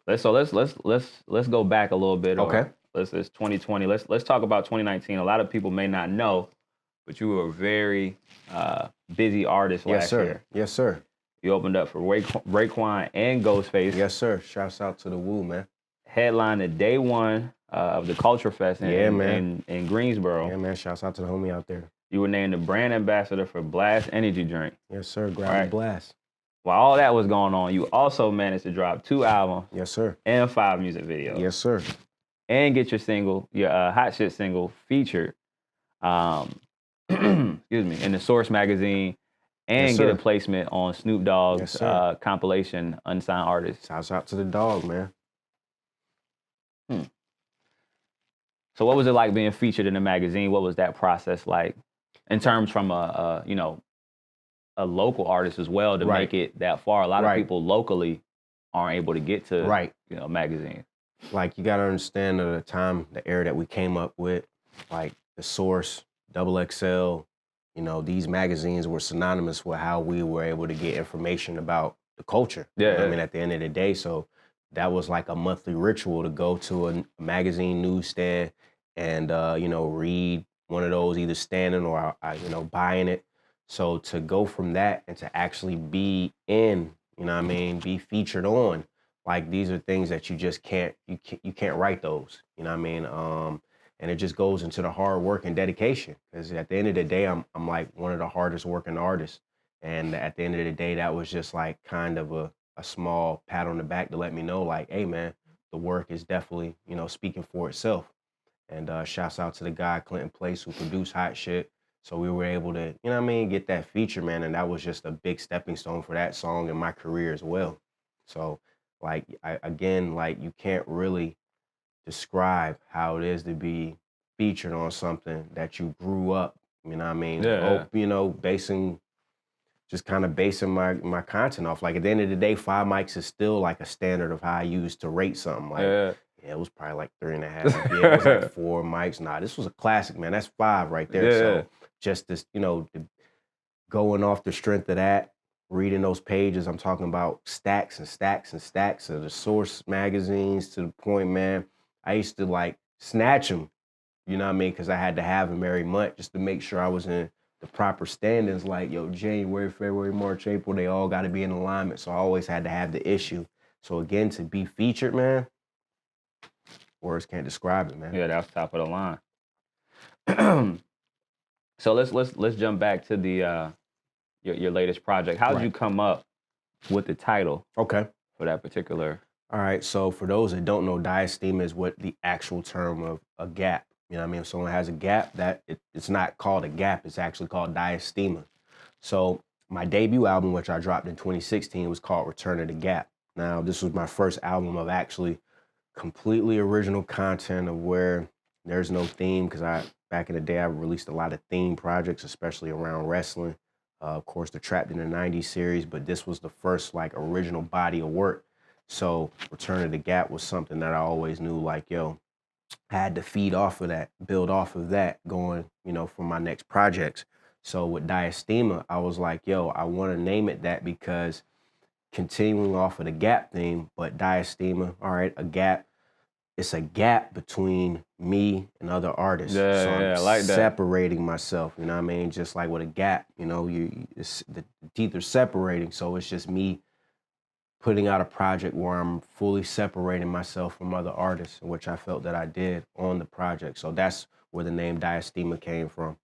let's go back a little bit. Okay. It's 2020. Let's talk about 2019. A lot of people may not know, but you were a very busy artist last year. Yes, sir. You opened up for Raekwon and Ghostface. Yes, sir. Shouts out to the Woo, man. Headlined at day one of the Culture Fest in Greensboro. Yeah, man. Shouts out to the homie out there. You were named the brand ambassador for Blast Energy Drink. Yes, sir. Grab a blast. While all that was going on, you also managed to drop 2 albums. Yes, sir. And 5 music videos. Yes, sir. And get your hot shit single featured, excuse me, in the Source magazine, and get a placement on Snoop Dogg's compilation Unsigned Artists. Shouts out to the dog, man. So what was it like being featured in the magazine? What was that process like in terms from a local artist as well to make it that far? A lot of people locally aren't able to get to magazines. Like, you gotta understand the time, the era that we came up with, like the Source, XXL, these magazines were synonymous with how we were able to get information about the culture. Yeah. I mean, at the end of the day, so that was like a monthly ritual to go to a magazine newsstand and, read one of those, either standing or, buying it. So to go from that and to actually be in, be featured on, like, these are things that you just can't write those, and it just goes into the hard work and dedication. Because at the end of the day, I'm like one of the hardest working artists. And at the end of the day, that was just like kind of a small pat on the back to let me know, like, hey man, the work is definitely, speaking for itself. And shouts out to the guy, Clinton Place, who produced Hot Shit. So we were able to, get that feature, man. And that was just a big stepping stone for that song and my career as well. So, like, you can't really describe how it is to be featured on something that you grew up, basing my content off. Like, at the end of the day, 5 mics is still like a standard of how I used to rate something. Like, it was probably like 3.5. Yeah, it was like 4 mics. Nah, this was a classic, man. That's 5 right there. So just this, going off the strength of that, reading those pages, I'm talking about stacks and stacks and stacks of the Source magazines, to the point, man, I used to like snatch them, because I had to have them every month just to make sure I was in the proper standings. Like, January, February, March, April, they all got to be in alignment. So I always had to have the issue. So again, to be featured, man, words can't describe it, man. Yeah, that's top of the line. So let's jump back to the your latest project. How did you come up with the title? Okay. For that particular. All right. So for those that don't know, diastema is what the actual term of a gap. If someone has a gap, it's not called a gap. It's actually called diastema. So my debut album, which I dropped in 2016, was called Return of the Gap. Now, this was my first album of actually completely original content, of where there's no theme, because back in the day, I released a lot of theme projects, especially around wrestling. Of course, the Trapped in the 90s series, but this was the first like original body of work. So Return of the Gap was something that I always knew, like, I had to feed off of that, build off of that going, for my next projects. So with Diastema, I was like, I want to name it that, because continuing off of the gap theme, but diastema, all right, a gap. It's a gap between me and other artists. So I'm I like that. Separating myself, just like with a gap, the teeth are separating. So it's just me putting out a project where I'm fully separating myself from other artists, which I felt that I did on the project. So that's where the name Diastema came from.